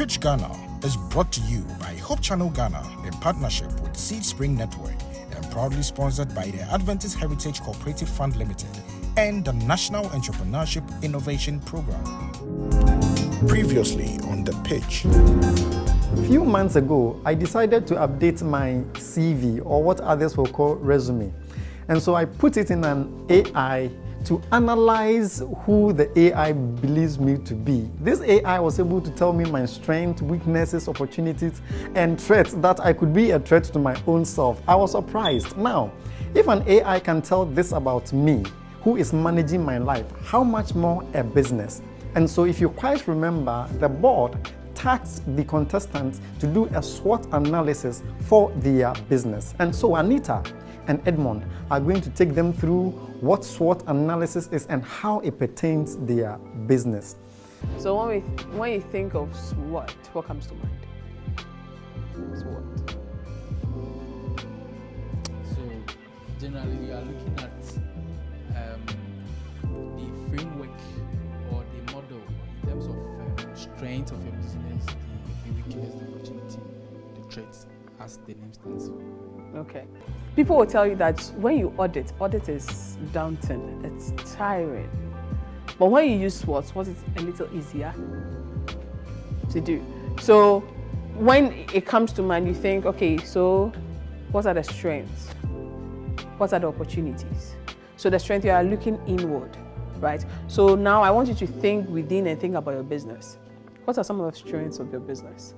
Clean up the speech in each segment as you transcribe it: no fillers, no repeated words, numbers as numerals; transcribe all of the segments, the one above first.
Pitch Ghana is brought to you by Hope Channel Ghana in partnership with Seed Spring Network and proudly sponsored by the Adventist Heritage Cooperative Fund Limited and the National Entrepreneurship Innovation Program. Previously on The Pitch. A few months ago, I decided to update my CV, or what others will call resume. And so I put it in an AI to analyze who the AI believes me to be. This AI was able to tell me my strengths, weaknesses, opportunities, and threats that I could be a threat to my own self. I was surprised. Now, if an AI can tell this about me, who is managing my life, how much more a business? And so if you quite remember, the board tasked the contestants to do a SWOT analysis for their business. And so Anita and Edmond are going to take them through what SWOT analysis is and how it pertains to their business. So when you think of SWOT, what comes to mind? SWOT. So generally, you are looking at the framework or the model in terms of strength of your business, the weakness, the opportunity, the threats, as the name stands for. Okay. People will tell you that when you audit is daunting, it's tiring. But when you use SWOT is a little easier to do. So when it comes to mind, you think, okay, so what are the strengths? What are the opportunities? So the strength, you are looking inward, right? So now I want you to think within and think about your business. What are some of the strengths of your business?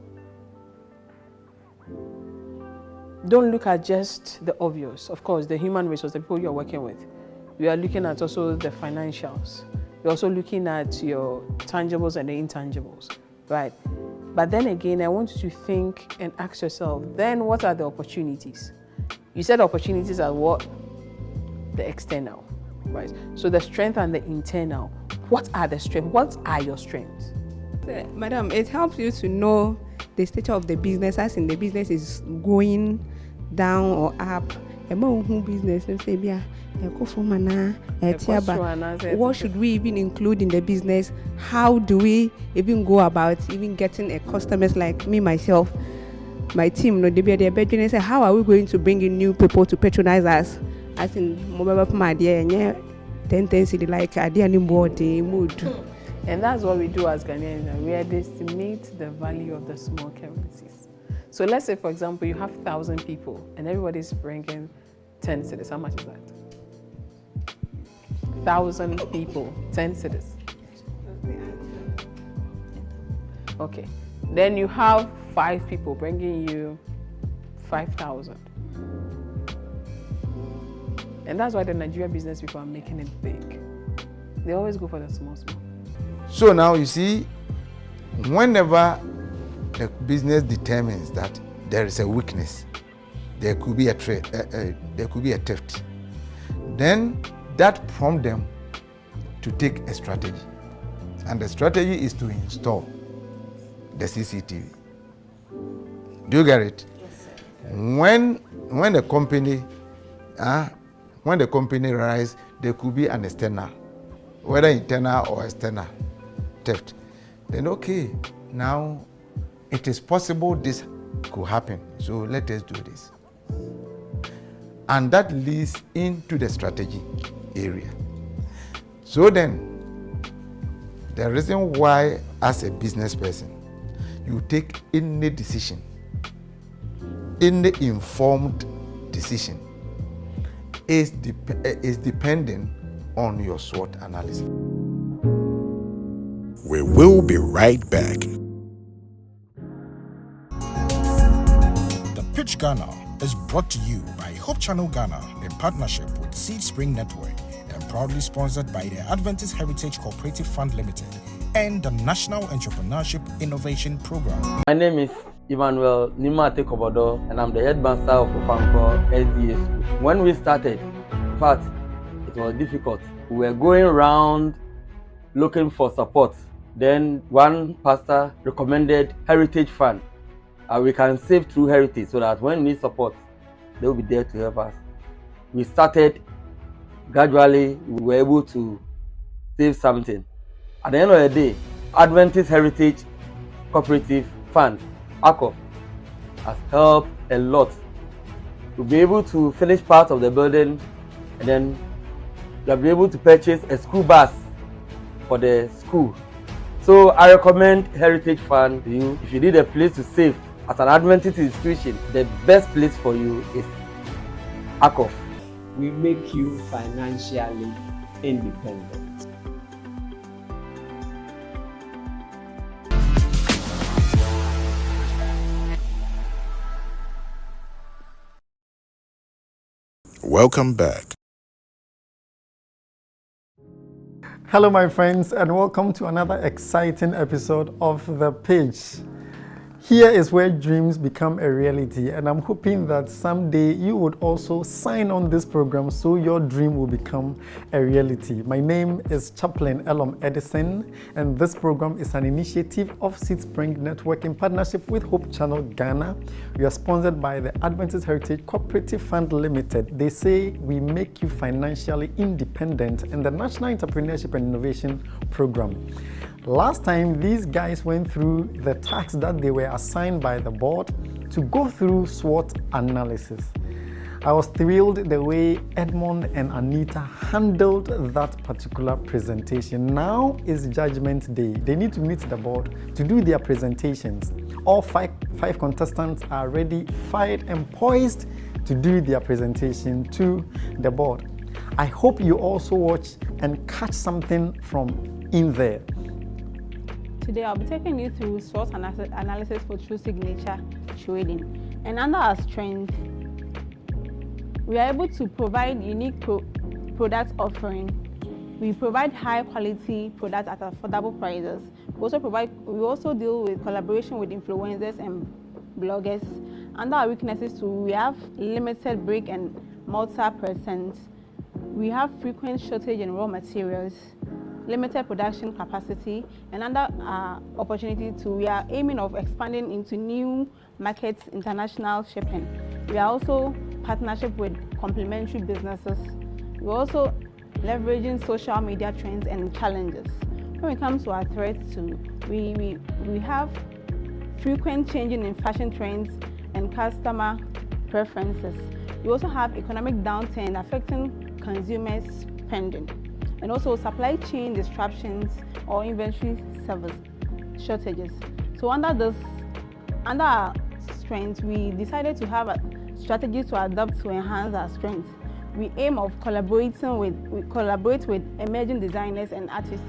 Don't look at just the obvious. Of course, the human resource, the people you're working with. We are looking at also the financials. We're also looking at your tangibles and the intangibles, right? But then again, I want you to think and ask yourself, then what are the opportunities? You said opportunities are what? The external, right? So the strength and the internal. What are the strengths? What are your strengths? Madam, it helps you to know the stature of the business, as in the business is going down or up. What should we even include in the business? How do we even go about even getting a customers like me, myself, my team? They say, how are we going to bring in new people to patronize us? As in, And that's what we do as Ghanaians. We estimate the value of the small currencies. So let's say, for example, you have 1,000 people and everybody's bringing 10 cedis. How much is that? 1,000 people, 10 cedis. Okay. Then you have 5 people bringing you 5,000. And that's why the Nigeria business people are making it big. They always go for the small. So now you see, whenever the business determines that there is a weakness, there could be a theft, then that prompts them to take a strategy. And the strategy is to install the CCTV. Do you get it? Yes, sir. When the company rise, there could be an external, whether internal or external theft. Then okay, now it is possible this could happen, so let us do this. And that leads into the strategy area. So then, the reason why as a business person, you take any decision, any informed decision, is dependent on your SWOT analysis. We will be right back. The Pitch Ghana is brought to you by Hope Channel Ghana in partnership with Seed Spring Network and proudly sponsored by the Adventist Heritage Cooperative Fund Limited and the National Entrepreneurship Innovation Program. My name is Emmanuel Nimate Kobodo, and I'm the headmaster of Ofanko SDA School. When we started, in fact, it was difficult. We were going around looking for support. Then one pastor recommended Heritage Fund. We can save through Heritage so that when we need support, they will be there to help us. We started gradually, we were able to save something. At the end of the day, Adventist Heritage Cooperative fund, ACOF, has helped a lot to be able to finish part of the building, and then you'll be able to purchase a school bus for the school. So I recommend Heritage Fund to you. If you need a place to save as an Adventist institution, the best place for you is ACOF. We make you financially independent. Welcome back. Hello, my friends, and welcome to another exciting episode of The Page. Here is where dreams become a reality, and I'm hoping that someday you would also sign on this program so your dream will become a reality. My name is Chaplain Elom Edison, and this program is an initiative of Seed Spring Network in partnership with Hope Channel Ghana. We are sponsored by the Adventist Heritage Cooperative Fund Limited. They say we make you financially independent, and the National Entrepreneurship and Innovation Program. Last time, these guys went through the tasks that they were assigned by the board to go through SWOT analysis. I was thrilled the way Edmond and Anita handled that particular presentation. Now is Judgment Day. They need to meet the board to do their presentations. All five contestants are ready, fired, and poised to do their presentation to the board. I hope you also watch and catch something from in there. Today I'll be taking you through SWOT analysis for True Signature Trading. And under our strength, we are able to provide unique product offering. We provide high quality products at affordable prices. We also deal with collaboration with influencers and bloggers. Under our weaknesses too, we have limited brick and mortar presence. We have frequent shortage in raw materials, limited production capacity, and under our opportunity too, we are aiming of expanding into new markets, international shipping. We are also partnership with complementary businesses. We're also leveraging social media trends and challenges. When it comes to our threats too, we have frequent changing in fashion trends and customer preferences. We also have economic downturn affecting consumers' spending, and also supply chain disruptions or inventory service shortages. So under our strengths, we decided to have strategies to adapt to enhance our strengths. We aim of collaborate with emerging designers and artists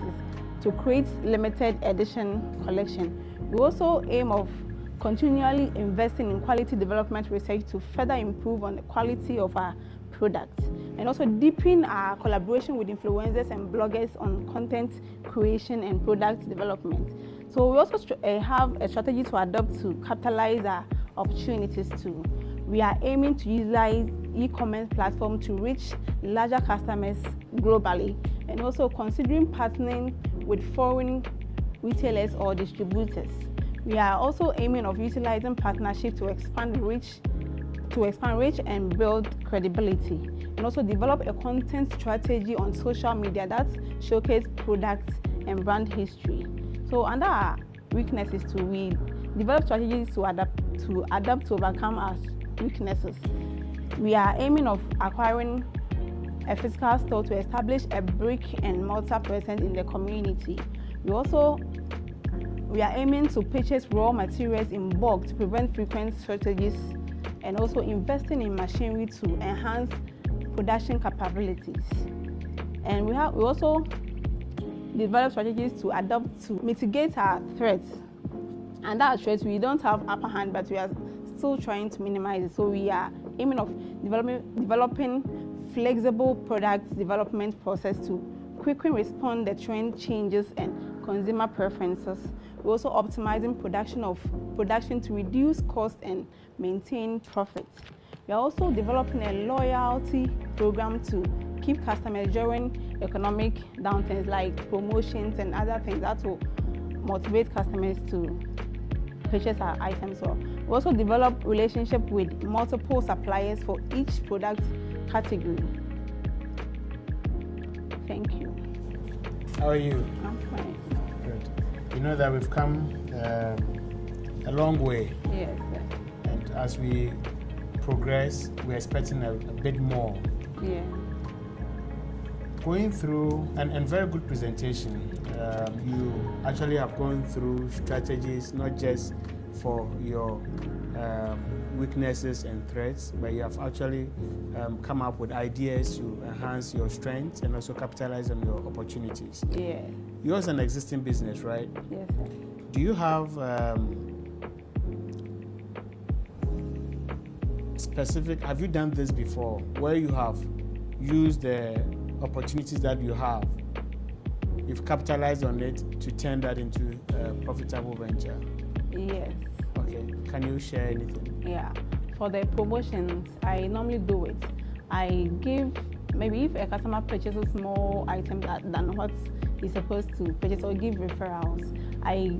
to create limited edition collection. We also aim of continually investing in quality development research to further improve on the quality of our products, and also deepen our collaboration with influencers and bloggers on content creation and product development. So we also have a strategy to adopt to capitalize our opportunities too. We are aiming to utilize e-commerce platform to reach larger customers globally, and also considering partnering with foreign retailers or distributors. We are also aiming of utilizing partnership to expand reach and build credibility, and also develop a content strategy on social media that showcase products and brand history. So under our weaknesses too, we develop strategies to adapt to overcome our weaknesses. We are aiming of acquiring a physical store to establish a brick and mortar presence in the community. We are aiming to purchase raw materials in bulk to prevent frequent shortages, and also investing in machinery to enhance production capabilities. And we also develop strategies to adapt to mitigate our threats. And our threats, we don't have upper hand, but we are still trying to minimize it. So we are aiming of developing flexible product development process to quickly respond to trend changes and consumer preferences. We're also optimizing production to reduce cost and maintain profits. We are also developing a loyalty program to keep customers during economic downturns, like promotions and other things that will motivate customers to purchase our items. So we also develop relationship with multiple suppliers for each product category. Thank you. How are you? I'm fine. Good. You know that we've come a a long way. Yes, sir. And as we progress, we're expecting a bit more. Yeah. Going through, and very good presentation. You actually have gone through strategies, not just for your weaknesses and threats, but you have actually come up with ideas to enhance your strengths and also capitalize on your opportunities. Yeah. Yours an existing business, right? Yes, sir. Do you have have you done this before, where you have used the opportunities that you have, you've capitalized on it to turn that into a profitable venture? Yes. Okay, can you share anything? Yeah. For the promotions, I normally do it. I give, maybe if a customer purchases more items than what he's supposed to purchase, or give referrals, I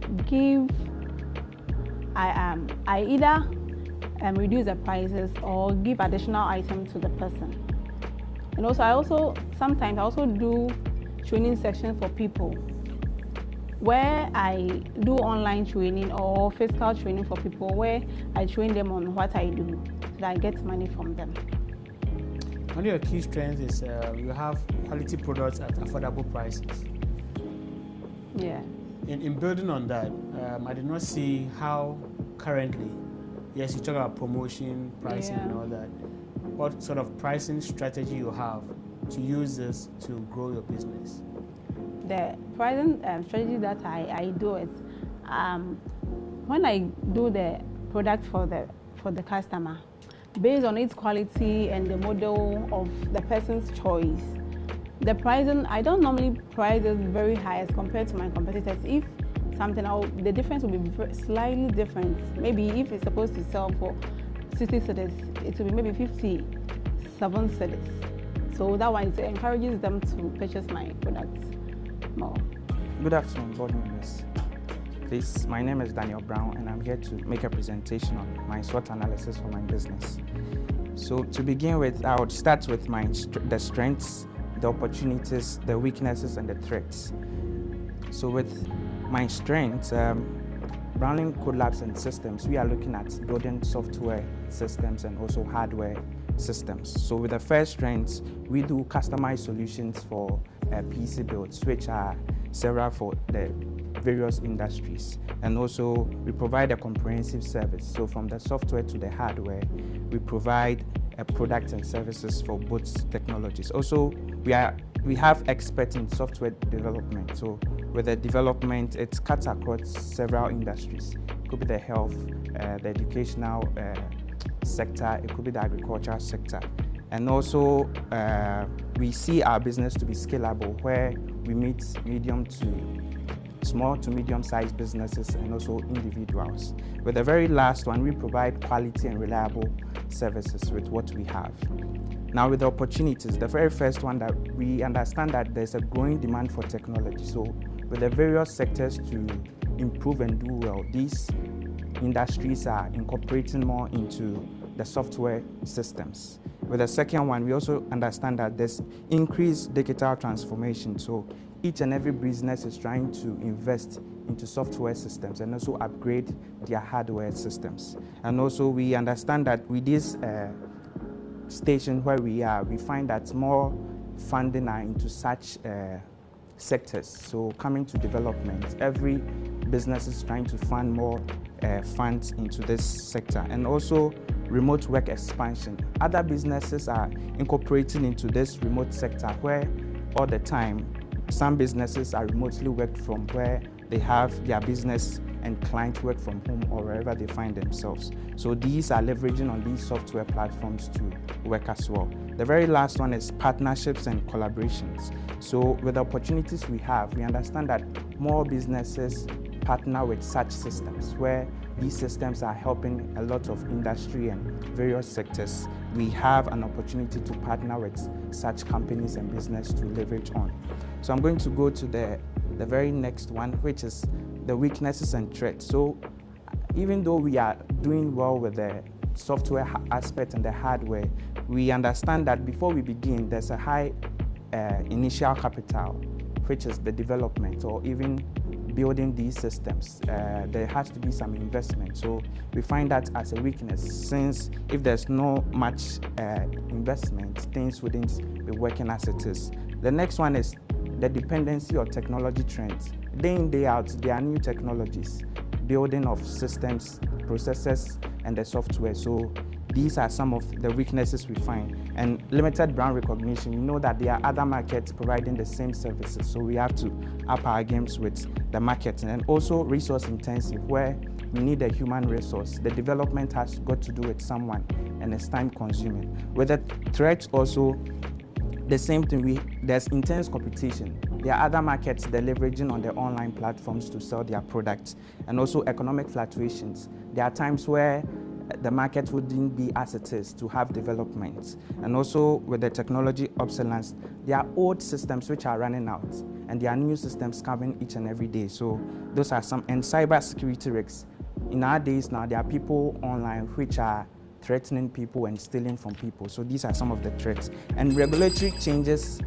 either reduce the prices or give additional items to the person. And also, sometimes I also do training sections for people, where I do online training or physical training for people, where I train them on what I do, so that I get money from them. One of your key strengths is you have quality products at affordable prices. Yeah. In building on that, I did not see how currently, yes, you talk about promotion, pricing, and all that. What sort of pricing strategy you have to use this to grow your business? The pricing strategy that I do is when I do the product for the customer, based on its quality and the model of the person's choice, the pricing, I don't normally price it very high as compared to my competitors. If something, the difference will be slightly different. Maybe if it's supposed to sell for 60 cedis, it will be maybe 57 cedis. So that one, it encourages them to purchase my products more. Good afternoon, board members. Please, my name is Daniel Brown, and I'm here to make a presentation on my SWOT analysis for my business. So to begin with, I would start with the strengths, the opportunities, the weaknesses, and the threats. So with my strengths, Brownling Code Labs and Systems, we are looking at building software systems and also hardware systems. So with the first strengths, we do customized solutions for PC builds, which are several for the various industries. And also we provide a comprehensive service. So from the software to the hardware, we provide products and services for both technologies. Also, we have experts in software development. So with the development, it cuts across several industries. It could be the health, the educational sector, it could be the agricultural sector. And also, we see our business to be scalable, where we meet small to medium-sized businesses and also individuals. With the very last one, we provide quality and reliable services with what we have. Now with the opportunities, the very first one, that we understand that there's a growing demand for technology. So with the various sectors to improve and do well, these industries are incorporating more into the software systems. With the second one, we also understand that there's increased digital transformation. So each and every business is trying to invest into software systems and also upgrade their hardware systems. And also we understand that with this station where we are, we find that more funding are into such sectors. So coming to development, every business is trying to fund more funds into this sector. And also remote work expansion. Other businesses are incorporating into this remote sector, where all the time some businesses are remotely worked from, where they have their business and clients work from home or wherever they find themselves. So these are leveraging on these software platforms to work as well. The very last one is partnerships and collaborations. So with the opportunities we have, we understand that more businesses partner with such systems, where these systems are helping a lot of industry and various sectors. We have an opportunity to partner with such companies and business to leverage on. So I'm going to go to the very next one, which is the weaknesses and threats. So even though we are doing well with the software aspect and the hardware, we understand that before we begin, there's a high initial capital, which is the development or even building these systems, there has to be some investment. So we find that as a weakness, since if there's no much investment, things wouldn't be working as it is. The next one is the dependency of technology trends. Day in, day out, there are new technologies, building of systems, processes, and the software. So these are some of the weaknesses we find. And limited brand recognition, we know that there are other markets providing the same services, so we have to up our games with the marketing. And also resource intensive, where we need a human resource. The development has got to do with someone, and it's time consuming. With the threats also, the same thing, there's intense competition. There are other markets they're leveraging on their online platforms to sell their products, and also economic fluctuations. There are times where the market wouldn't be as it is to have development. And also with the technology obsolescence, there are old systems which are running out, and there are new systems coming each and every day. So those are some, and cyber security risks. In our days now, there are people online which are threatening people and stealing from people. So these are some of the threats. And regulatory changes,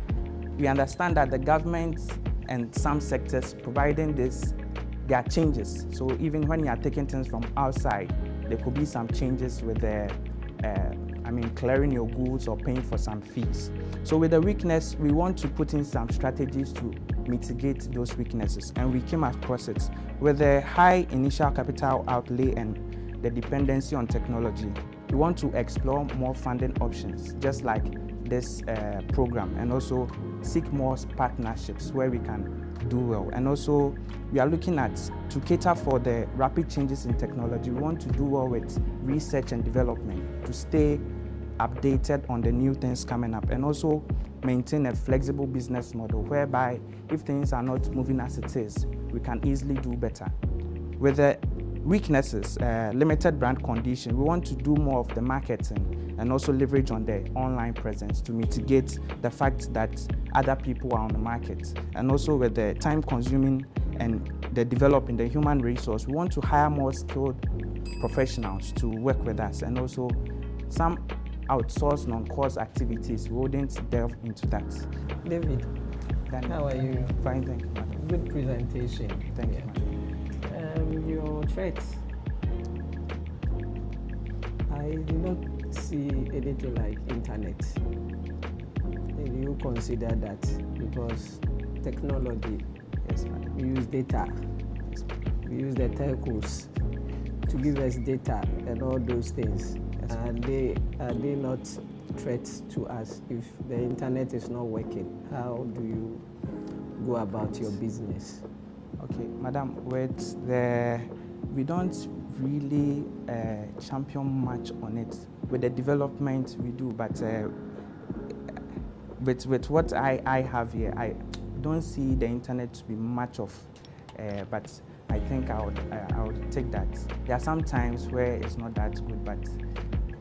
we understand that the government and some sectors providing this, there are changes. So even when you are taking things from outside, there could be some changes with the, clearing your goods or paying for some fees. So with the weakness, we want to put in some strategies to mitigate those weaknesses. And we came across it with the high initial capital outlay and the dependency on technology. We want to explore more funding options, just like this program, and also seek more partnerships where we can do well. And also, we are looking at to cater for the rapid changes in technology. We want to do well with research and development to stay updated on the new things coming up, and also maintain a flexible business model whereby if things are not moving as it is, we can easily do better. With the weaknesses, limited brand condition, we want to do more of the marketing and also leverage on the online presence to mitigate the fact that other people are on the market. And also with the time consuming and the developing the human resource, we want to hire more skilled professionals to work with us, and also some outsource non-course activities. We wouldn't delve into that. David, how are you? Fine, thank you, madam. Good presentation. Thank you, madam. Your threats, I do not see anything like internet. Do you consider that because technology, yes, madam. We use data, Yes, we use the telcos to give us data and all those things. Yes, are they not threats to us if the internet is not working? How do you go about your business? Okay, madam, we don't really champion much on it. With the development we do, but with what I have here, I don't see the internet to be much of, but I think I would take that. There are some times where it's not that good, but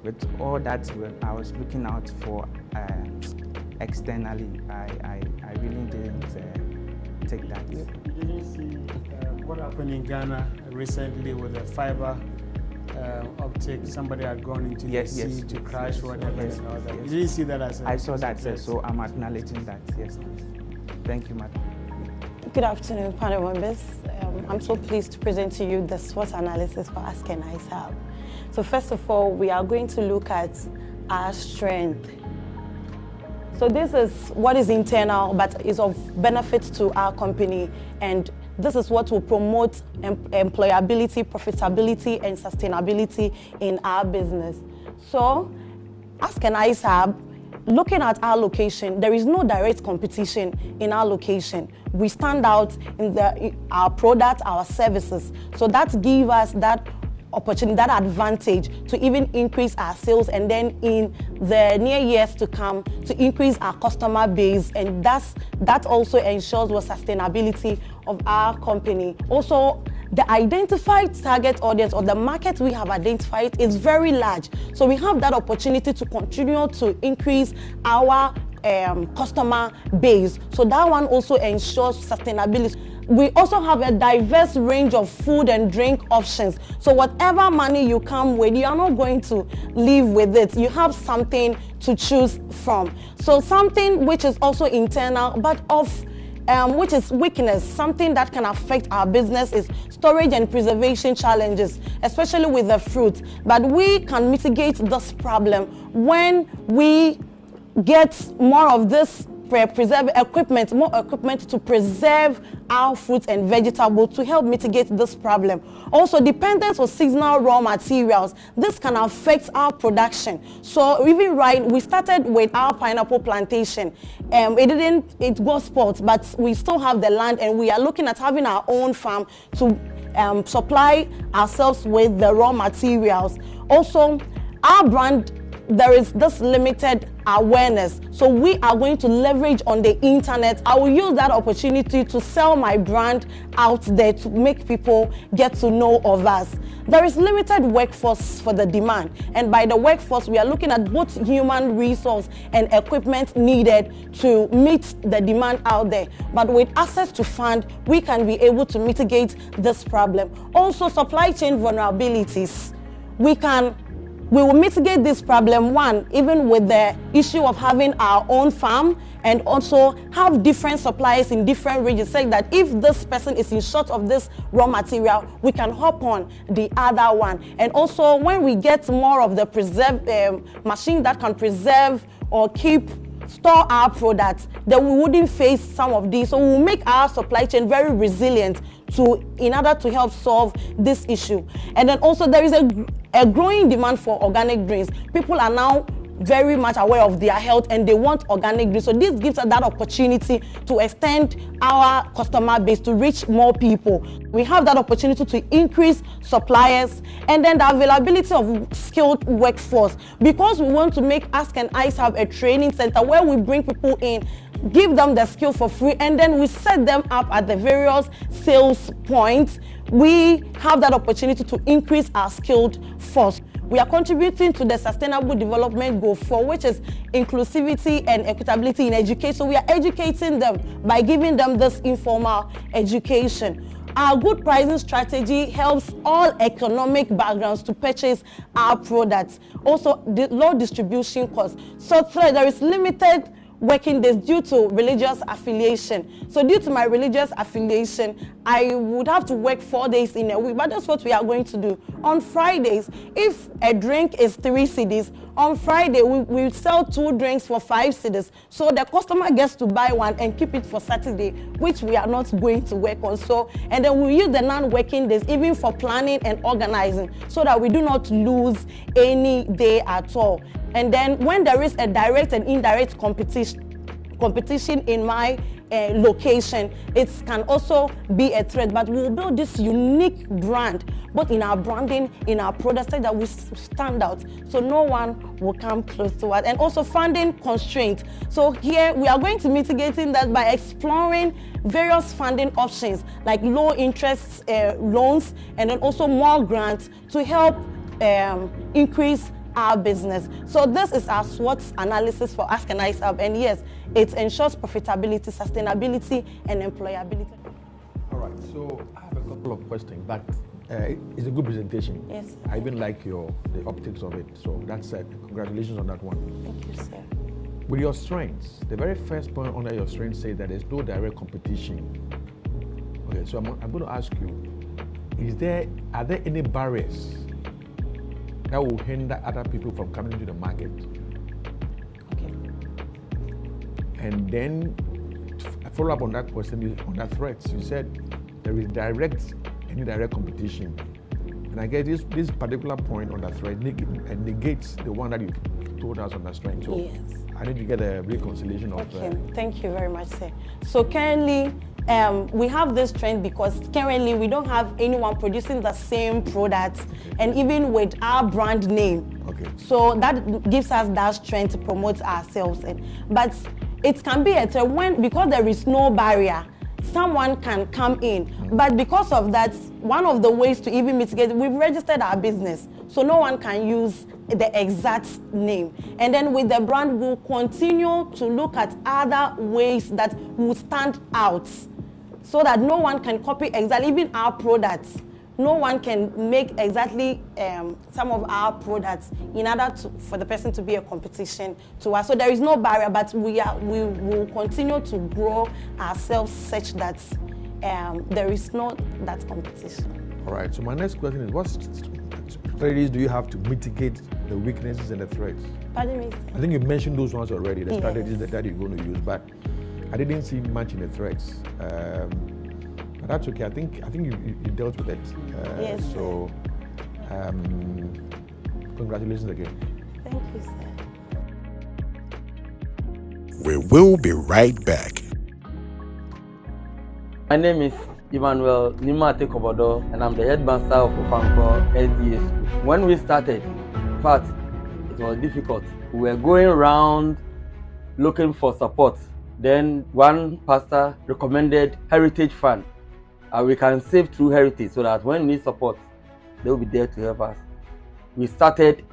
with all that I was looking out for externally, I really didn't take that. Did you see what happened in Ghana recently with the fiber optic? Somebody had gone into the sea to crash whatever and all that. Did you see that as I saw that, sir, so I'm acknowledging that, yes. Thank you, madam. Good afternoon, panel members. I'm so pleased to present to you the SWOT analysis for Ask NICE Hub. So first of all, we are going to look at our strength. So this is what is internal but is of benefit to our company, and this is what will promote employability, profitability, and sustainability in our business. So Ask NICE Hub, looking at our location, there is no direct competition in our location. We stand out in our product, our services. So that gives us that opportunity, that advantage to even increase our sales, and then in the near years to come to increase our customer base, and that also ensures the sustainability of our company. Also, the identified target audience or the market we have identified is very large, so we have that opportunity to continue to increase our customer base. So that one also ensures sustainability. We also have a diverse range of food and drink options. So whatever money you come with, you are not going to live with it. You have something to choose from. So something which is also internal, but of which is weakness, something that can affect our business, is storage and preservation challenges, especially with the fruit. But we can mitigate this problem when we get more of this preserve equipment, more equipment to preserve our fruits and vegetables to help mitigate this problem. Also, dependence on seasonal raw materials. This can affect our production. So even we started with our pineapple plantation. It got spoiled, but we still have the land, and we are looking at having our own farm to supply ourselves with the raw materials. Also, our brand, there is this limited awareness, so we are going to leverage on the internet. I will use that opportunity to sell my brand out there to make people get to know of us. There is limited workforce for the demand, and by the workforce we are looking at both human resource and equipment needed to meet the demand out there. But with access to fund, we can be able to mitigate this problem. Also, supply chain vulnerabilities. We will mitigate this problem, one, even with the issue of having our own farm, and also have different suppliers in different regions, saying that if this person is in short of this raw material, we can hop on the other one. And also, when we get more of the machine that can preserve or store our products, then we wouldn't face some of these. So we will make our supply chain very resilient in order to help solve this issue. And then also there is a growing demand for organic greens. People are now very much aware of their health and they want organic greens. So this gives us that opportunity to extend our customer base to reach more people. We have that opportunity to increase suppliers, and then the availability of skilled workforce. Because we want to make Ask and Ice have a training center where we bring people in, give them the skill for free, and then we set them up at the various sales points. We have that opportunity to increase our skilled force. We are contributing to the Sustainable Development Goal 4, which is inclusivity and equitability in education. So we are educating them by giving them this informal education. Our good pricing strategy helps all economic backgrounds to purchase our products. Also, the low distribution costs. So there is limited working days due to religious affiliation. So due to my religious affiliation, I would have to work 4 days in a week, but that's what we are going to do. On Fridays, if a drink is 3 cedis, on Friday we sell 2 drinks for 5 cedis. So the customer gets to buy one and keep it for Saturday, which we are not going to work on. So, and then we use the non-working days even for planning and organizing, so that we do not lose any day at all. And then when there is a direct and indirect competition in my location, it can also be a threat. But we will build this unique brand, both in our branding, in our products, so that we stand out, so no one will come close to us. And also funding constraints. So here we are going to mitigating that by exploring various funding options like low interest loans, and then also more grants to help increase our business. So this is our SWOT analysis for Ask and Ice Hub, and yes, it ensures profitability, sustainability, and employability. All right, so I have a couple of questions, but it's a good presentation. Yes. I even like the optics of it, so that's congratulations on that one. Thank you, sir. With your strengths, the very first point under your strengths say that there's no direct competition. Okay, so I'm going to ask you, are there any barriers that will hinder other people from coming to the market? Okay. And then, to follow up on that question, on that threat, you said there is direct and indirect competition. And I guess this particular point on that threat negates the one that you told us on that strength. So yes. I need to get a reconciliation of Okay, thank you very much, sir. So currently, we have this trend because currently we don't have anyone producing the same products, and even with our brand name. Okay. So that gives us that strength to promote ourselves. But it can be a threat because there is no barrier, someone can come in. But because of that, one of the ways to even mitigate, we've registered our business, so no one can use the exact name. And then with the brand, we'll continue to look at other ways that will stand out, so that no one can copy exactly even our products. no one can make exactly some of our products in order for the person to be a competition to us. So there is no barrier, but we will continue to grow ourselves such that there is no that competition. All right, so my next question is, what strategies do you have to mitigate the weaknesses and the threats? Pardon me? I think you mentioned those ones already, the Yes. strategies that you're going to use, but I didn't see much in the threats. But that's okay. I think you dealt with it. Yes. So, congratulations again. Thank you, sir. We will be right back. My name is Emmanuel Nima Tekobodo, and I'm the headmaster of Ofanko SDA School. When we started, in fact, it was difficult. We were going around looking for support. Then one pastor recommended Heritage Fund. We can save through Heritage so that when we need support, they will be there to help us. We started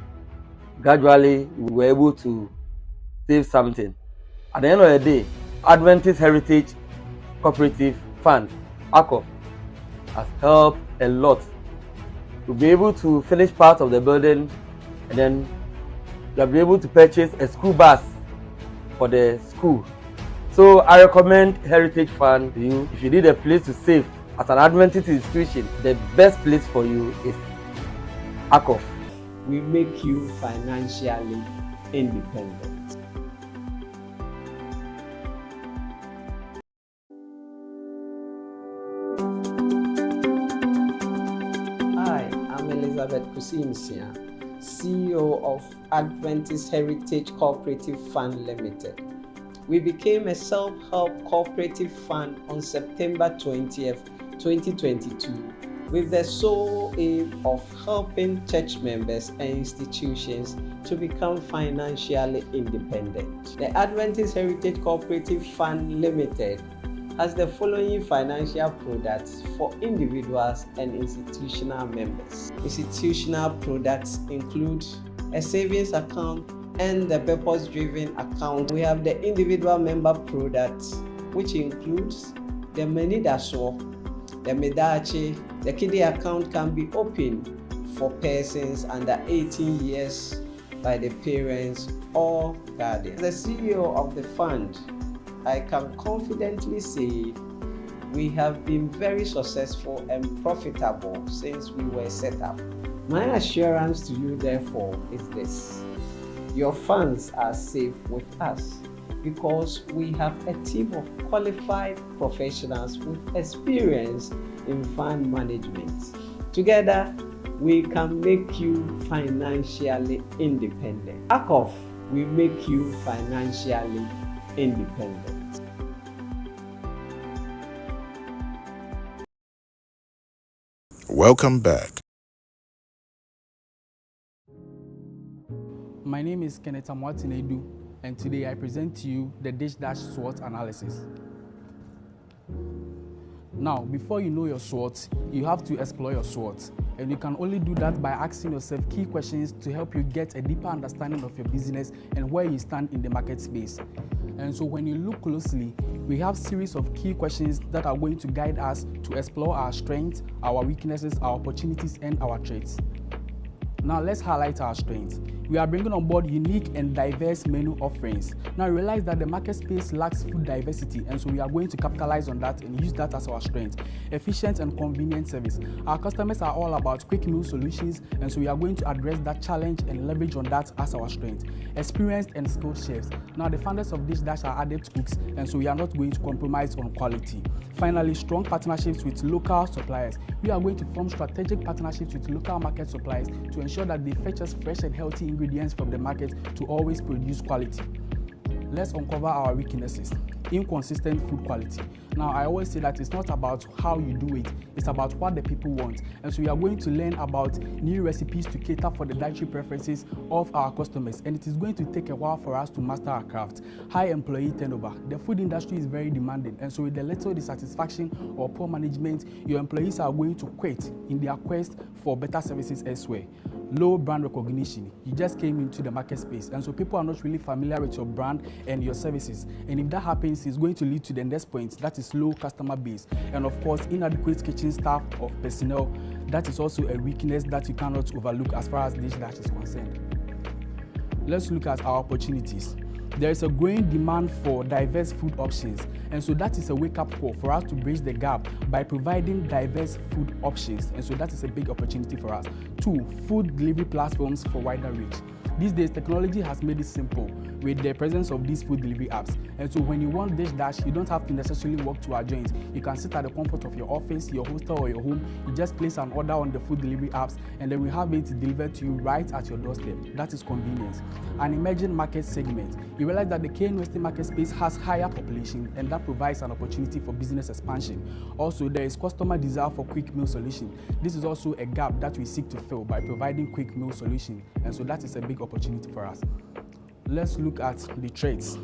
gradually, we were able to save something. At the end of the day, Adventist Heritage Cooperative Fund, ACOF, has helped a lot to be able to finish part of the building, and then you'll be able to purchase a school bus for the school. So I recommend Heritage Fund to you. If you need a place to save as an Adventist institution, the best place for you is ACOF. We make you financially independent. Hi, I'm Elizabeth Kusinsia, CEO of Adventist Heritage Cooperative Fund Limited. We became a self-help cooperative fund on September 20th, 2022, with the sole aim of helping church members and institutions to become financially independent. The Adventist Heritage Cooperative Fund Limited has the following financial products for individuals and institutional members. Institutional products include a savings account and the purpose-driven account. We have the individual member products, which includes the Menidaso, the Medachi. The kiddie account can be opened for persons under 18 years by the parents or guardians. The CEO of the fund, I can confidently say we have been very successful and profitable since we were set up. My assurance to you, therefore, is this: your funds are safe with us because we have a team of qualified professionals with experience in fund management. Together, we can make you financially independent. ACOF, we make you financially independent. Welcome back. My name is Kenneth Amwatinedu, and today I present to you the Dish Dash SWOT analysis. Now, before you know your SWOT, you have to explore your SWOT, and you can only do that by asking yourself key questions to help you get a deeper understanding of your business and where you stand in the market space. And so when you look closely, we have a series of key questions that are going to guide us to explore our strengths, our weaknesses, our opportunities, and our traits. Now let's highlight our strengths. We are bringing on board unique and diverse menu offerings. Now realize that the market space lacks food diversity, and so we are going to capitalize on that and use that as our strength. Efficient and convenient service. Our customers are all about quick meal solutions, and so we are going to address that challenge and leverage on that as our strength. Experienced and skilled chefs. Now the founders of Dish Dash are adept cooks, and so we are not going to compromise on quality. Finally, strong partnerships with local suppliers. We are going to form strategic partnerships with local market suppliers to ensure that they fetch us fresh and healthy ingredients from the market to always produce quality. Let's uncover our weaknesses. Inconsistent food quality. Now, I always say that it's not about how you do it, it's about what the people want. And so we are going to learn about new recipes to cater for the dietary preferences of our customers. And it is going to take a while for us to master our craft. High employee turnover. The food industry is very demanding. And so with the little dissatisfaction or poor management, your employees are going to quit in their quest for better services elsewhere. Low brand recognition. You just came into the market space, and so people are not really familiar with your brand and your services. And if that happens, it's going to lead to the next point, that is is low customer base, and of course inadequate kitchen staff of personnel. That is also a weakness that you cannot overlook as far as Dish Dash is concerned. Let's look at our opportunities. There is a growing demand for diverse food options, and so that is a wake-up call for us to bridge the gap by providing diverse food options, and so that is a big opportunity for us. 2, food delivery platforms for wider reach. These days, technology has made it simple with the presence of these food delivery apps. And so when you want Dish Dash, you don't have to necessarily walk to our joint. You can sit at the comfort of your office, your hostel, or your home. You just place an order on the food delivery apps, and then we have it delivered to you right at your doorstep. That is convenience. An emerging market segment. You realize that the KNUST market space has higher population, and that provides an opportunity for business expansion. Also, there is customer desire for quick meal solution. This is also a gap that we seek to fill by providing quick meal solution, and so that is a big opportunity for us. Let's look at the traits.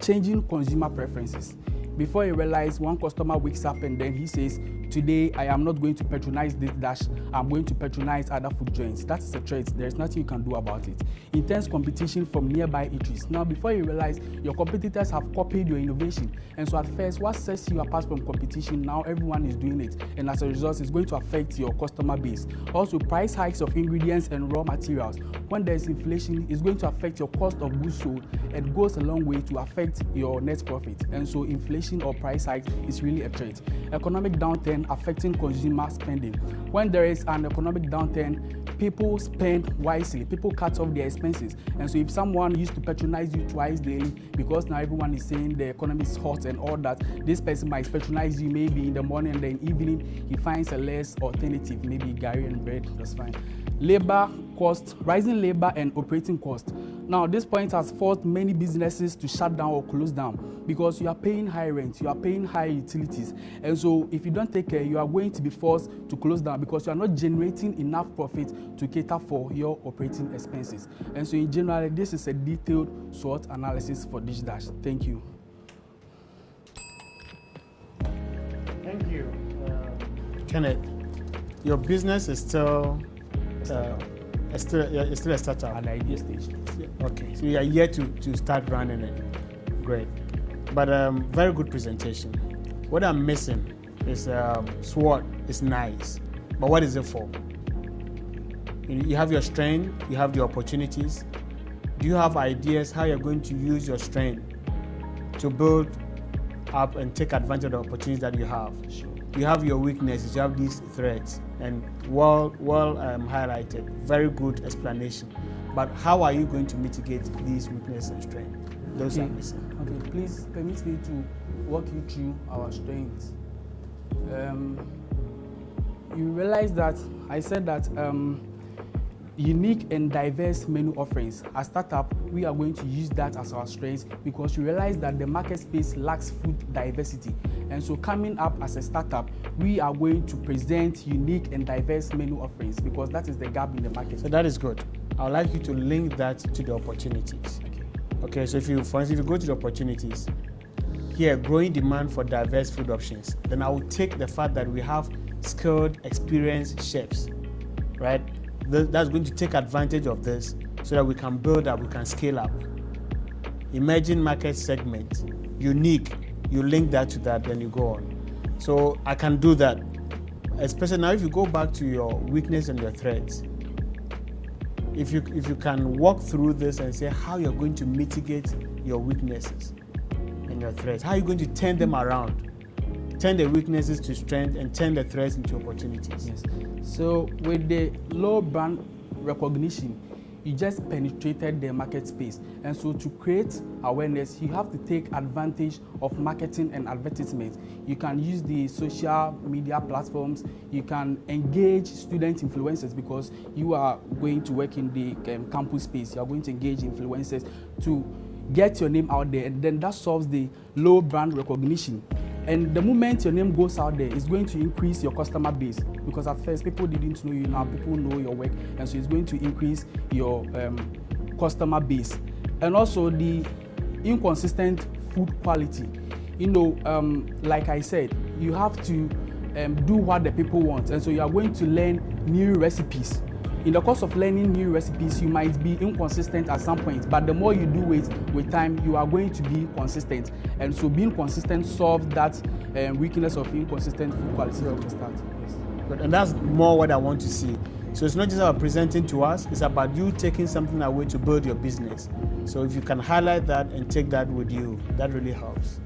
Changing consumer preferences. Before you realize, one customer wakes up and then he says, today I am not going to patronize Dish Dash, I'm going to patronize other food joints. That is a trait. There is nothing you can do about it. Intense competition from nearby eateries. Now, before you realize, your competitors have copied your innovation. And so at first, what sets you apart from competition, now everyone is doing it. And as a result, it's going to affect your customer base. Also, price hikes of ingredients and raw materials. When there is inflation, it's going to affect your cost of goods sold. It goes a long way to affect your net profit. And so inflation or price hike is really a threat. Economic downturn affecting consumer spending. When there is an economic downturn, people spend wisely. People cut off their expenses. And so if someone used to patronize you twice daily, because now everyone is saying the economy is hot and all that, this person might patronize you maybe in the morning, and then evening he finds a less alternative, maybe gari and bread, that's fine. Labor cost, rising labor and operating cost. Now, this point has forced many businesses to shut down or close down because you are paying high rent, you are paying high utilities. And so if you don't take care, you are going to be forced to close down because you are not generating enough profit to cater for your operating expenses. And so in general, this is a detailed SWOT analysis for Dish Dash. Thank you. Thank you. Kenneth, your business is still it's still a startup. At the idea stage. Okay, so you are yet to start running it. Great. But very good presentation. What I'm missing is SWOT is nice, but what is it for? You have your strength, you have the opportunities. Do you have ideas how you're going to use your strength to build up and take advantage of the opportunities that you have? Sure. You have your weaknesses, you have these threats, and well highlighted. Very good explanation. But how are you going to mitigate these weaknesses and strengths? Those are missing. Okay, please permit me to walk you through our strengths. You realize that I said that unique and diverse menu offerings. As startup, we are going to use that as our strength because we realize that the market space lacks food diversity. And so coming up as a startup, we are going to present unique and diverse menu offerings because that is the gap in the market. So that is good. I would like you to link that to the opportunities. Okay, so for instance, if you go to the opportunities, here, growing demand for diverse food options, then I will take the fact that we have skilled, experienced chefs, right? That's going to take advantage of this so that we can build up, we can scale up. Emerging market segment, unique, you link that to that, then you go on. So I can do that. Especially now if you go back to your weakness and your threats, if you can walk through this and say how you're going to mitigate your weaknesses and your threats, how are you going to turn them around? Turn the weaknesses to strength and turn the threats into opportunities. Yes. So with the low brand recognition, you just penetrated the market space. And so to create awareness, you have to take advantage of marketing and advertisement. You can use the social media platforms. You can engage student influencers because you are going to work in the campus space. You are going to engage influencers to get your name out there. And then that solves the low brand recognition. And the moment your name goes out there, it's going to increase your customer base because at first people didn't know you, now people know your work, and so it's going to increase your customer base. And also the inconsistent food quality. You know, like I said, you have to do what the people want, and so you are going to learn new recipes. In the course of learning new recipes, you might be inconsistent at some point, but the more you do it with time, you are going to be consistent. And so being consistent solves that weakness of inconsistent food quality from the start. Yes. Good. And that's more what I want to see. So it's not just about presenting to us, it's about you taking something away to build your business. So if you can highlight that and take that with you, that really helps.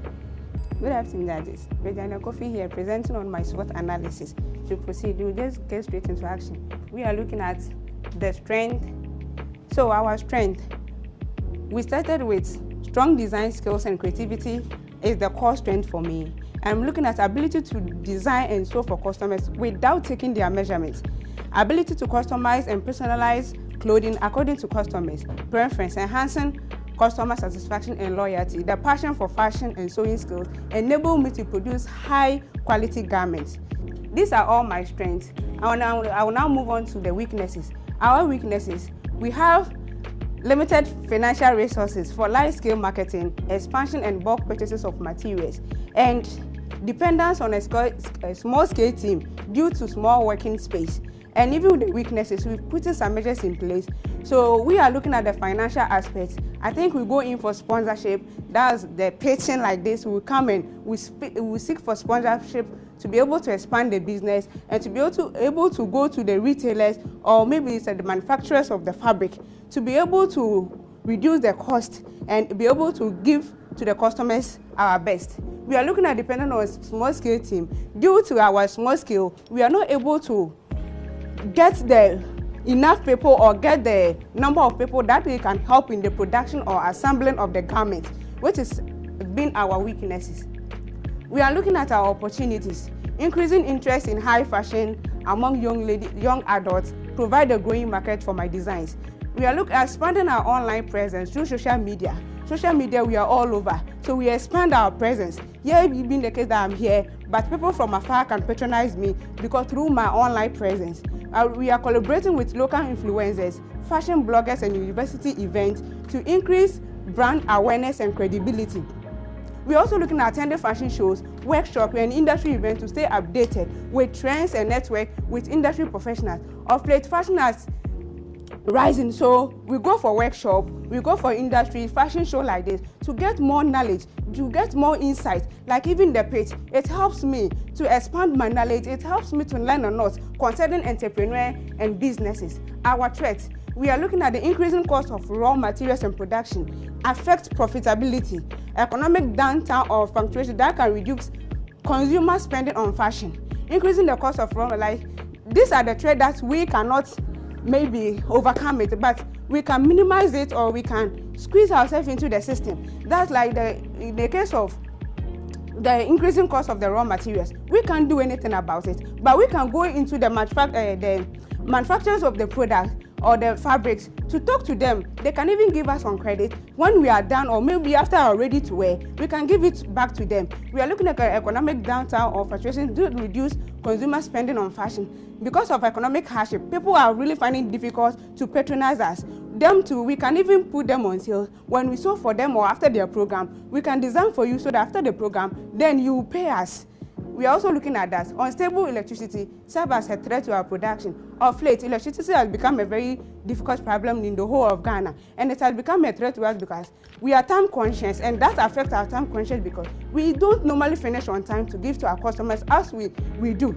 Good afternoon, judges. Regina Kofi here, presenting on my SWOT analysis. To proceed, we'll just get straight into action. We are looking at the strength. So our strength, we started with strong design skills and creativity is the core strength for me. I'm looking at ability to design and sew for customers without taking their measurements. Ability to customize and personalize clothing according to customers' preference, enhancing customer satisfaction and loyalty. The passion for fashion and sewing skills enable me to produce high quality garments. These are all my strengths. I will now move on to the weaknesses. Our weaknesses, we have limited financial resources for large-scale marketing, expansion and bulk purchases of materials, and dependence on a small-scale team due to small working space. And even with the weaknesses, we've put in some measures in place. So we are looking at the financial aspects. I think we go in for sponsorship. That's the pitching like this. We come in, we seek for sponsorship to be able to expand the business and to be able to go to the retailers or maybe it's the manufacturers of the fabric to be able to reduce the cost and be able to give to the customers our best. We are looking at depending on a small scale team. Due to our small scale, we are not able to get the enough people or get the number of people that we can help in the production or assembling of the garment, which has been our weaknesses. We are looking at our opportunities. Increasing interest in high fashion among young adults provide a growing market for my designs. We are looking at expanding our online presence through social media. Social media, we are all over, so we expand our presence. Here being the case that I'm here, but people from afar can patronize me because through my online presence. We are collaborating with local influencers, fashion bloggers and university events to increase brand awareness and credibility. We are also looking at attending fashion shows, workshops and industry events to stay updated with trends and network with industry professionals. Of late, fashion has rising, so we go for workshop, we go for industry fashion show like this to get more knowledge, to get more insight. Like even the pitch, it helps me to expand my knowledge, it helps me to learn a lot concerning entrepreneur and businesses. Our threats, we are looking at the increasing cost of raw materials and production affect profitability, economic downturn or fluctuation that can reduce consumer spending on fashion, increasing the cost of raw materials. These are the threats that we cannot maybe overcome it, but we can minimize it or we can squeeze ourselves into the system. That's like in the case of the increasing cost of the raw materials. We can't do anything about it, but we can go into the manufacturers of the product or the fabrics to talk to them. They can even give us some credit when we are done or maybe after we are ready to wear, we can give it back to them. We are looking at economic downturn or fluctuation to reduce consumer spending on fashion. Because of economic hardship, people are really finding it difficult to patronize us. Them too, we can even put them on sale. When we sew for them or after their program, we can design for you so that after the program, then you pay us. We are also looking at that. Unstable electricity serves as a threat to our production. Of late, electricity has become a very difficult problem in the whole of Ghana, and it has become a threat to us because we are time conscious, and that affects our time conscious because we don't normally finish on time to give to our customers as we do.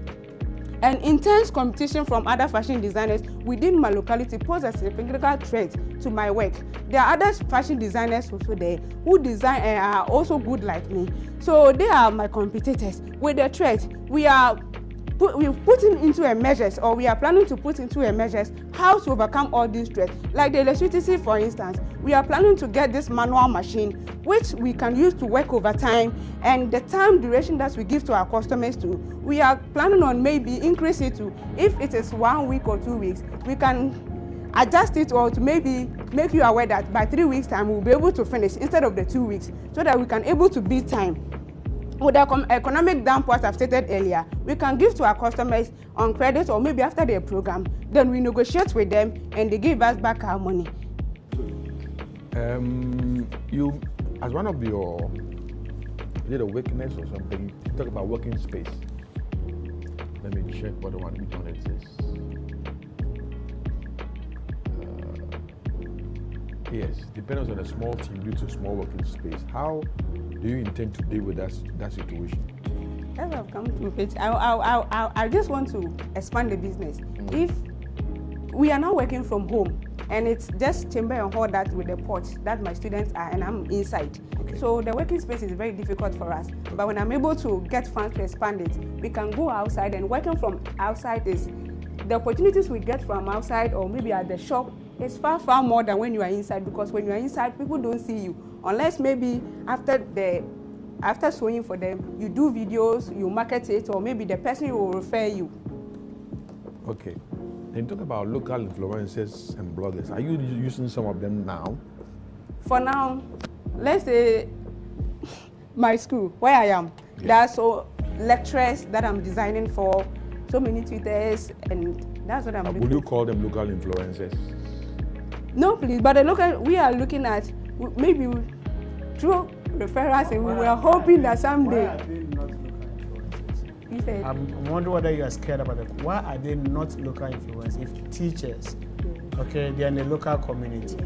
And intense competition from other fashion designers within my locality poses a significant threat to my work. There are other fashion designers also there who design and are also good like me. So they are my competitors. With the threat, we've put into a measures, or we are planning to put into a measures how to overcome all these threats. Like the electricity, for instance, we are planning to get this manual machine which we can use to work overtime, and the time duration that we give to our customers too, we are planning on maybe increase it to, if it is 1 week or 2 weeks, we can adjust it or to maybe make you aware that by 3 weeks time we'll be able to finish instead of the 2 weeks, so that we can able to beat time. With the economic downpours I've stated earlier, we can give to our customers on credit or maybe after their program, then we negotiate with them and they give us back our money. You, as one of your, is it a weakness or something, you talk about working space. Let me check what the one we done it is. Yes, depends on a small team due to small working space. How do you intend to deal with that situation? As I've come to it, I just want to expand the business. If we are now working from home, and it's just chamber and hall that with the porch that my students are, and I'm inside. Okay. So the working space is very difficult for us. Okay. But when I'm able to get funds to expand it, we can go outside, and working from outside is the opportunities we get from outside or maybe at the shop is far, far more than when you are inside, because when you are inside, people don't see you. Unless maybe after sewing for them, you do videos, you market it, or maybe the person will refer you. Okay. Then talk about local influencers and bloggers. Are you using some of them now? For now, let's say my school, where I am, there are so lecturers that I'm designing for, so many tutors, and that's what I'm doing. Would you call them local influencers? No, please, but we are looking at maybe through referrals, and we were hoping that someday. I'm wondering whether you are scared about it. Why are they not local influencers? If teachers, okay, they are in the local community,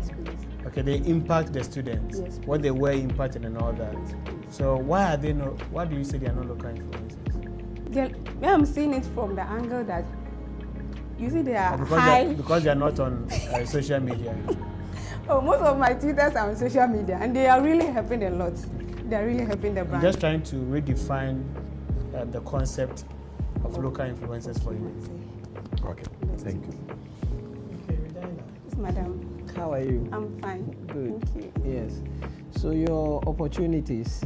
okay, they impact the students, what they were impacted and all that. So why are they not? Why do you say they are not local influencers? I'm seeing it from the angle that you see they are high because they are not on social media. Oh, most of my tutors are on social media, and they are really helping a lot. They are really helping the brand. I'm just trying to redefine the concept of local influencers for you. Okay, thank you. Okay, Regina. Yes, madam. How are you? I'm fine. Good. Thank you. Yes. So your opportunities.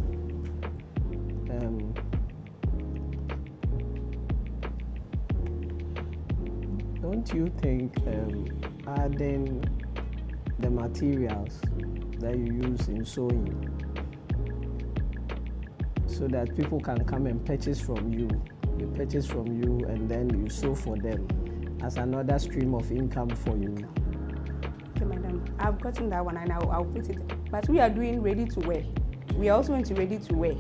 Don't you think adding the materials that you use in sewing, so that people can come and purchase from you. They purchase from you and then you sew for them as another stream of income for you. Okay, madam. I've gotten that one and I'll put it. But we are doing ready to wear. We are also into ready to wear.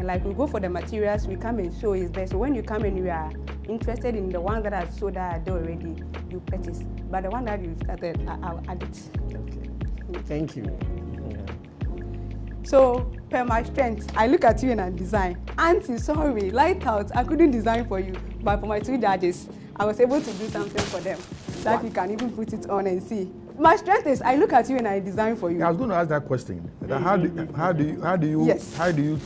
Like we go for the materials, we come and sew is there. So when you come and you are interested in the ones that are sewed that are there already, you purchase. But the one that you started, I'll add it. Okay. Thank you. So, per my strength, I look at you and I design. Auntie, sorry, light out. I couldn't design for you. But for my 2 judges, I was able to do something for them that you can even put it on and see. My strength is I look at you and I design for you. Yeah, I was going to ask that question. How do you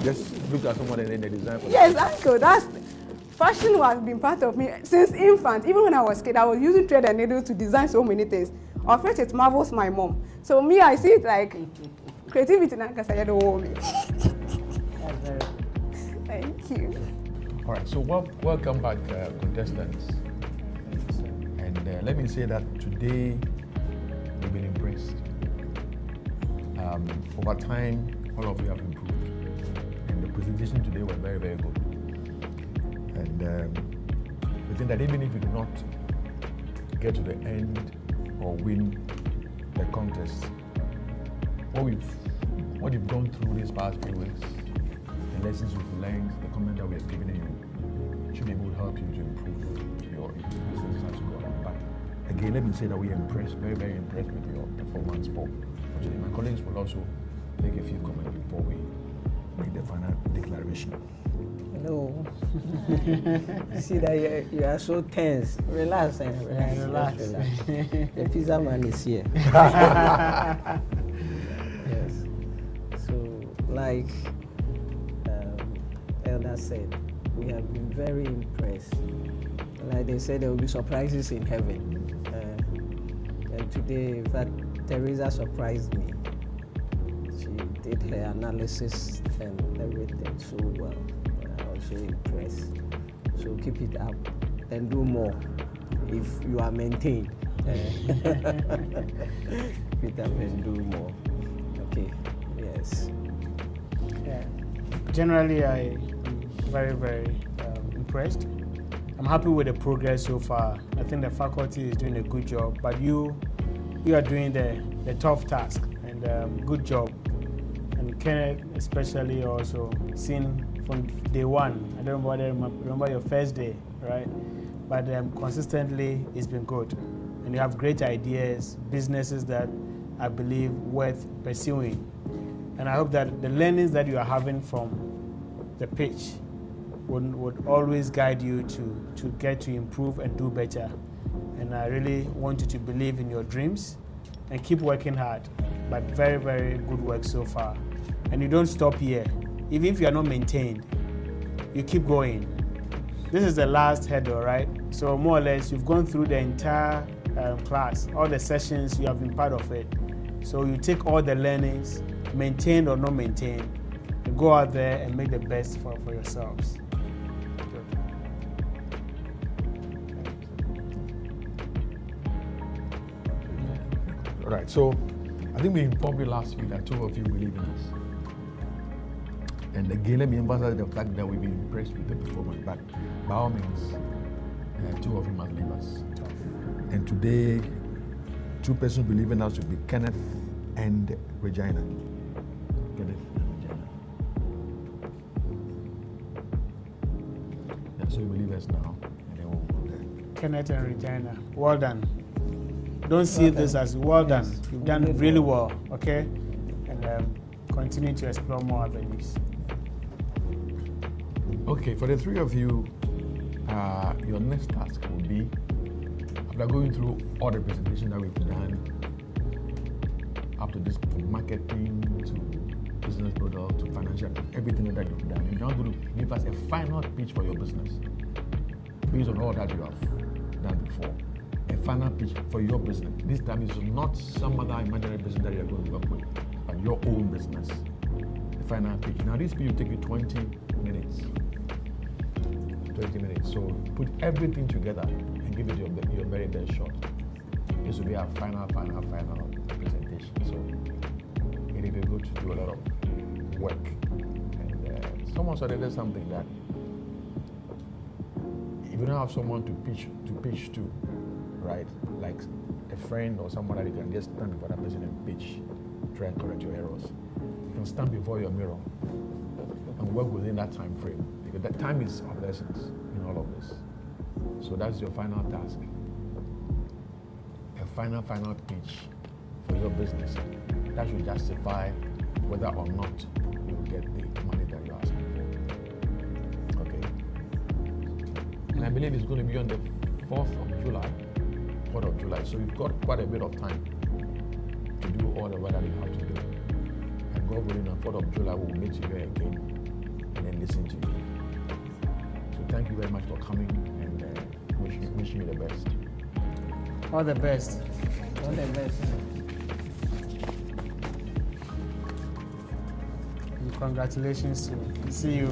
just look at someone and then they design for you? Yes, uncle. Fashion has been part of me since infant. Even when I was a kid, I was using thread and needle to design so many things. Of which it marvels my mom. So me, I see it like creativity. Thank you. All right, so welcome back, contestants. And let me say that today we've been impressed. Over time, all of you have improved. And the presentation today was very, very good. And we think that even if you do not get to the end or win the contest, what you've gone through these past few weeks, the lessons you've learned, the comment that we have given you, should be able to help you to improve your business as you go along. But again, let me say that we are impressed, very, very impressed with your performance for today. My colleagues will also make a few comments before we make the final declaration. No. You see that you are so tense. Relax, relax. The pizza man is here. Yes. So, like Elder said, we have been very impressed. Like they said, there will be surprises in heaven. And today, in fact, Teresa surprised me. She did her analysis and everything so well. So impressed. So keep it up and do more if you are maintained. Keep it up and do more. Okay. Yes. Yeah. Generally, I'm very, very impressed. I'm happy with the progress so far. I think the faculty is doing a good job, but you are doing the tough task, and good job. And Kenneth especially also seen from day one. I don't remember your first day, right? But consistently, it's been good. and you have great ideas, businesses that I believe worth pursuing. And I hope that the learnings that you are having from the pitch would always guide you to get to improve and do better. And I really want you to believe in your dreams and keep working hard. But very, very good work so far. And you don't stop here. Even if you are not maintained, you keep going. This is the last hurdle, right? So more or less, you've gone through the entire class, all the sessions, you have been part of it. So you take all the learnings, maintained or not maintained, and go out there and make the best for yourselves. All right, so I think we informed you last week that 2 of you believe in us. And again, let me emphasize the fact that we've been impressed with the performance, but by all means, 2 of you must leave us. And today, 2 persons believe in us will be Kenneth and Regina. Kenneth and Regina. Yeah, so you believe us now, and then we'll go there. Kenneth and Regina, well done. Don't see this as well done. Yes. You've done really well, okay? And continue to explore more avenues. Okay, for the 3 of you, your next task will be, after going through all the presentations that we've done, up to this, from marketing to business model to financial, everything that you've done, you're now going to give us a final pitch for your business based on all that you have done before. A final pitch for your business. This time it's not some other imaginary business that you're going to work with, but your own business. A final pitch. Now this pitch will take you 20 minutes. 20 minutes. So put everything together and give it your very best shot. This will be our final presentation. So it will be good to do a lot of work. And someone suggested something that if you don't have someone to pitch to, right? Like a friend or someone that you can just stand before that person and pitch, try and correct your errors. You can stand before your mirror and work within that time frame, because that time is of essence in all of this. So that's your final task. A final pitch for your business that should justify whether or not you will get the money that you're asking for. Okay. And I believe it's going to be on the 4th of July. So you've got quite a bit of time to do all the work that you have to do. And God willing, on 4th of July, we'll meet you here again and then listen to you. So thank you very much for coming, and wishing you the best. All the best. All the best. And congratulations to you. See you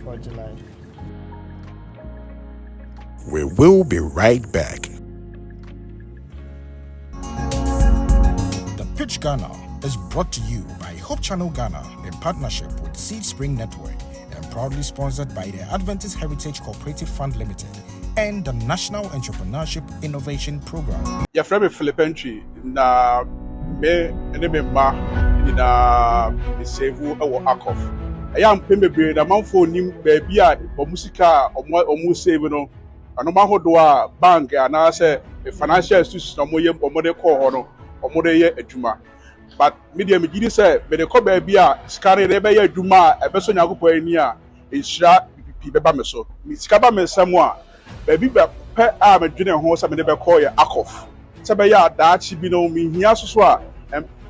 for July. We will be right back. Pitch Ghana is brought to you by Hope Channel Ghana in partnership with Seed Spring Network and proudly sponsored by the Adventist Heritage Cooperative Fund Limited and the National Entrepreneurship Innovation Program. Your friend Philip Entry, na me ma na save our Akov. I am pembe na manfo nim baby a omusika omu save no anoma hodoa bank ana say financial institution omoye omode call no omode ye adwuma. But media me gidi say me de ko baby a skare de be ye adwuma e be so nyagopo ani a enhira pipi beba me so. Mi sika ba me nsam a baby be pe a me dwene ho say me de be call ye Akov. Say be ya daachi bi no mi hia so a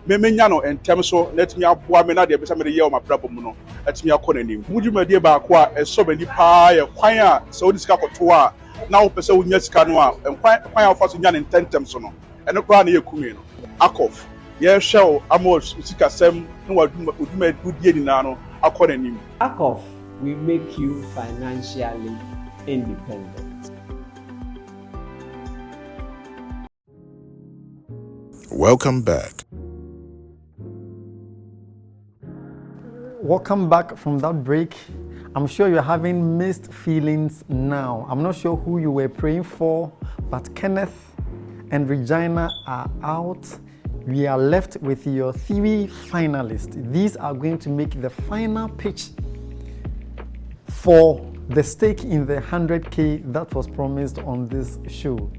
me menya no entem so let me aboa me na de be say me de ye o mabrabo mu no let me akọ nanim. Mudwuma de ba ko a eso bani pa ye kwan a se odi sika kọto a na wo pese wo nya sika no a kwan a fa so nya ne ntentem so no eno kra na ye kumi no Akov ye hwe amos sika sem no waduma dudie ni na no akọ nanim. Akov will make you financially independent. Welcome back. Welcome back from that break. I'm sure you're having mixed feelings now. I'm not sure who you were praying for, but Kenneth and Regina are out. We are left with your 3 finalists. These are going to make the final pitch for the stake in the 100K that was promised on this show.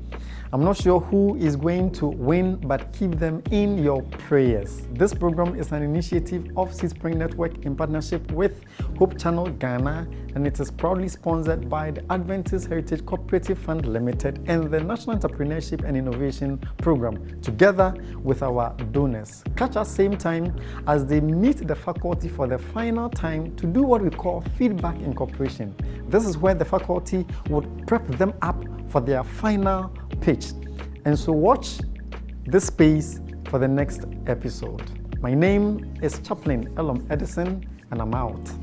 I'm not sure who is going to win, but keep them in your prayers. This program is an initiative of Seedspring Network in partnership with Hope Channel Ghana, and it is proudly sponsored by the Adventist Heritage Cooperative Fund Limited and the National Entrepreneurship and Innovation Program, together with our donors. Catch us same time as they meet the faculty for the final time to do what we call feedback incorporation. This is where the faculty would prep them up for their final pitch. And so watch this space for the next episode. My name is Chaplain Elom Edison, and I'm out.